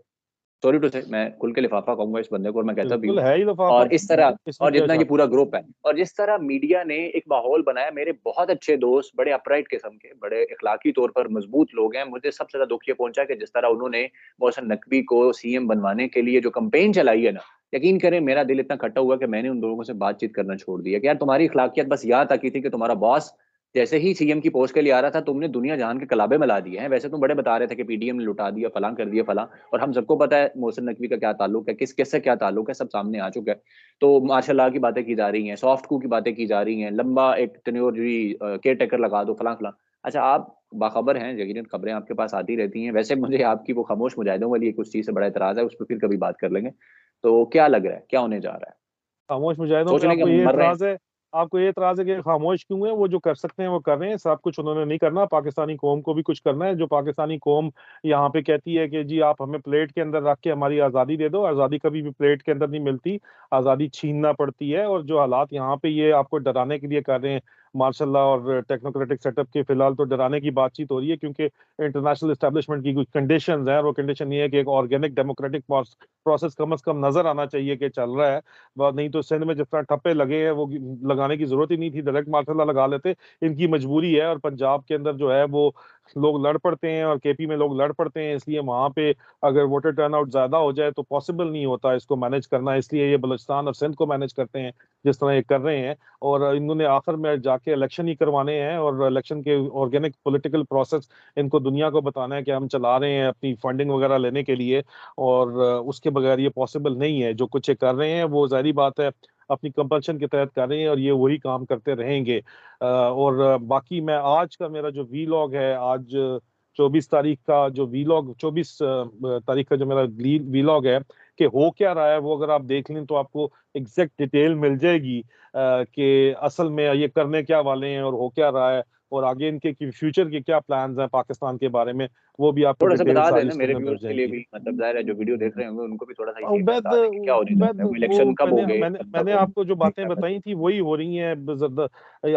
सॉरी टू से मैं खुल के लिफाफा कहूंगा इस बंदे को, और मैं कहता भी
बिल्कुल
हूँ।
है ही
और
लफाफा,
इस तरह,
इसमें
और
क्या
जितना ये
शक
पूरा ग्रुप है, और जिस तरह मीडिया ने एक माहौल बनाया, मेरे बहुत अच्छे दोस्त, बड़े अपराइट किस्म के, बड़े इखलाकी तौर पर मजबूत लोग हैं, मुझे सबसे ज्यादा दुख ये पहुंचा कि जिस तरह उन्होंने मोहसन नकवी को सीएम बनवाने के लिए जो कंपेन चलाई है ना, यकीन करें मेरा दिल इतना खट्टा हुआ कि मैंने उन लोगों से बातचीत करना छोड़ दिया कि यार तुम्हारी इखलाकियत बस यहाँ तक ही थी कि तुम्हारा बॉस जैसे ही सीएम की पोस्ट के लिए आ रहा था, तुमने दुनिया जहान के कलाबे मिला दिए हैं। वैसे तुम बड़े बता रहे थे कि पीडीएम ने लुटा दिया, फलां कर दिया, फलां, और हम सबको पता है मोहसिन नकवी का क्या ताल्लुक है, किस किससे क्या ताल्लुक है, सब सामने आ चुका है। तो माशाल्लाह की बातें की जा रही हैं, सॉफ्ट कू की बातें की जा रही हैं, लंबा एक टेन्योर केयर टेकर लगा दो, फलां फलां। अच्छा, आप बाखबर हैं, यकीनन खबरें आपके पास आती रहती हैं। वैसे मुझे आपकी वो खामोश मुजाहिदों वाली एक उस चीज से बड़ा एतराज है, उस पर फिर कभी बात कर लेंगे। तो क्या लग रहा है, क्या होने जा रहा है?
खामोश मुजाहिदों पे
सोचने के
आपको ये
मर रहे हैं।
एतराज है? आपको ये एतराज है कि खामोश क्यों है? वो जो कर सकते हैं वो कर रहे हैं, सब कुछ उन्होंने नहीं करना। पाकिस्तानी कौम को भी कुछ करना है। जो पाकिस्तानी कौम यहाँ पे कहती है कि जी आप हमें प्लेट के अंदर रख के हमारी आज़ादी दे दो, आज़ादी कभी भी प्लेट के अंदर नहीं मिलती, आज़ादी छीनना पड़ती है। और जो हालात यहाँ पे ये आपको डराने के लिए कर रहे हैं, मार्शल लॉ और टेक्नोक्रेटिक सेटअप के फिलहाल तो डराने की बातचीत हो रही है, क्योंकि इंटरनेशनल एस्टेब्लिशमेंट की कुछ कंडीशंस हैं, और वो कंडीशन ये है कि एक ऑर्गेनिक डेमोक्रेटिक प्रोसेस कम से कम नजर आना चाहिए कि चल रहा है। नहीं तो सिंध में जिस तरह ठप्पे लगे हैं वो लगाने की जरूरत ही नहीं थी, डायरेक्ट मार्शल लॉ लगा लेते। इनकी मजबूरी है, और पंजाब के अंदर जो है वो लोग लड़ पड़ते हैं और केपी में लोग लड़ पड़ते हैं, इसलिए वहां पे अगर वोटर टर्नआउट ज्यादा हो जाए तो पॉसिबल नहीं होता इसको मैनेज करना, इसलिए ये बलूचिस्तान और सिंध को मैनेज करते हैं जिस तरह ये कर रहे हैं। और इन्होंने आखिर में जाके इलेक्शन ही करवाने हैं, और इलेक्शन के ऑर्गेनिक पॉलिटिकल प्रोसेस इनको दुनिया को बताना है कि हम चला रहे हैं अपनी फंडिंग वगैरह लेने के लिए, और उसके बगैर ये पॉसिबल नहीं है। जो कुछ ये कर रहे हैं वो जाहिर बात है अपनी कंपल्शन के तहत कर रहे हैं, और ये वही काम करते रहेंगे। और बाकी मैं आज का मेरा जो वीलॉग है, आज 24 तारीख का जो वीलॉग, 24 तारीख का जो मेरा वीलॉग है कि हो क्या रहा है, वो अगर आप देख लें तो आपको एग्जैक्ट डिटेल मिल जाएगी कि असल में ये करने क्या वाले हैं और हो क्या रहा है, और आगे इनके फ्यूचर के क्या प्लान्स हैं पाकिस्तान के बारे में, वो भी आपको
थोड़ा सा
डिटेल
बता
सारी
देना
इसके
मेरे
अंदर मिल
व्यूअर्स के लिए
जाएंगी।
भी, मतलब जाहिर है जो वीडियो देख रहे होंगे उनको भी थोड़ा सा ये
उबैद
बता दें कि क्या होने जा
उबैद
रहा है, वो
वो
इलेक्शन कब
मैंने
होंगे,
मैंने
कब तक
मैंने
होंगे,
आपको जो बातें
क्या
बताई थी वही हो रही हैं।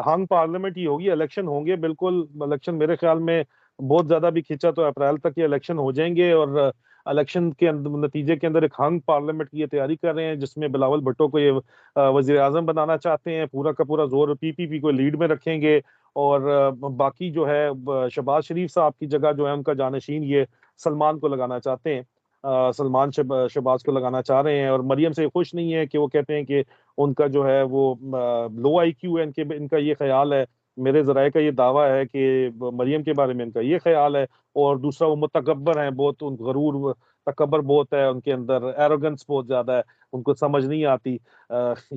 हंग पार्लियामेंट ही होगी, इलेक्शन होंगे बिल्कुल। इलेक्शन मेरे ख्याल में बहुत ज्यादा भी खींचा तो अप्रैल तक ये इलेक्शन हो जाएंगे, और इलेक्शन के अंदर नतीजे के अंदर एक हंग पार्लियामेंट की ये तैयारी कर रहे हैं, जिसमें बिलावल भुट्टो को ये वजीर आजम बनाना चाहते हैं। पूरा का पूरा जोर पीपीपी को लीड में रखेंगे, और बाकी जो है शहबाज शरीफ साहब की जगह जो है उनका जानशीन ये सलमान को लगाना चाहते हैं। सलमान शहबाज को लगाना चाह रहे हैं, और मरियम से खुश नहीं है कि वो कहते हैं कि उनका जो है वो लो आईक्यू है, इनका ये ख्याल है। मेरे जराये का ये दावा है कि मरियम के बारे में इनका ये ख्याल है। और दूसरा, वो मुतकब्बर हैं बहुत, गरूर तकबर बहुत है उनके अंदर, एरोगेंस बहुत ज्यादा है, उनको समझ नहीं आती।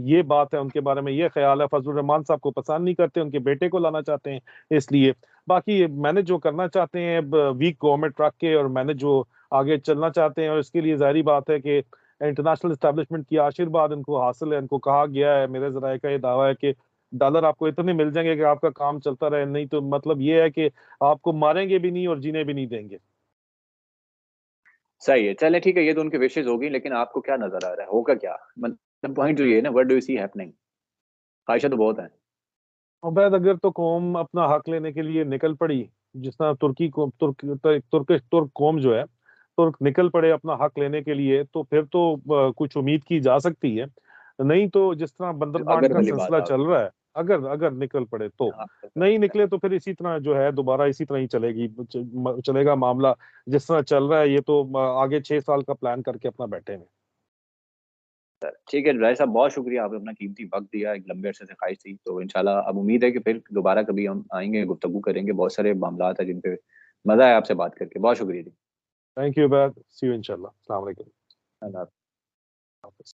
ये बात है उनके बारे में, ये ख्याल है। फजलुर रहमान साहब को पसंद नहीं करते, उनके बेटे को लाना चाहते हैं इसलिए। बाकी मैंने जो करना चाहते हैं वीक गवर्नमेंट रख के, और मैंने जो आगे चलना चाहते हैं, और इसके लिए जाहिर बात है कि इंटरनेशनल एस्टेब्लिशमेंट की आशीर्वाद इनको हासिल है। इनको कहा गया है, मेरे जराये का ये दावा है कि डॉलर आपको इतने मिल जाएंगे कि आपका काम चलता रहे, नहीं तो मतलब ये है कि आपको मारेंगे भी नहीं और जीने भी नहीं देंगे।
सही है। चलें ठीक है, ये तो उनकी विशेष होगी, लेकिन आपको क्या नजर आ रहा है होगा क्या, मतलब पॉइंट जो ये है ना, what do you see happening? ख्वाहिशें तो बहुत हैं।
उबैद, अगर तो कौम अपना हक लेने के लिए निकल पड़ी, जिस तरह तुर्की को तुर्क कौम जो है, तुर्क निकल पड़े अपना हक लेने के लिए, तो फिर तो कुछ उम्मीद की जा सकती है। नहीं तो जिस तरह बंदरबांट
अगर
का
वाली बात
सिलसिला
आ
चल
गई।
रहा है, अगर अगर निकल पड़े तो,
हाँ,
नहीं निकले तो फिर इसी तरह जो है दोबारा इसी तरह ही चलेगा मामला जिस तरह चल रहा है। ये तो आगे 6 साल का प्लान करके अपना बैठे हैं।
सर ठीक है राय साहब, बहुत शुक्रिया, आपने अपना कीमती वक्त दिया, एक लंबे अरसे से ख्वाहिश थी, तो इंशाल्लाह अब उम्मीद है कि फिर दोबारा कभी हम आएंगे, गुफ्तगू करेंगे, बहुत सारे मामला है जिन पे मजा आया आपसे बात करके, बहुत शुक्रिया जी।
Thank you, bye, see you इंशाल्लाह। अस्सलाम वालेकुम।
अल्लाह।
हाफिज।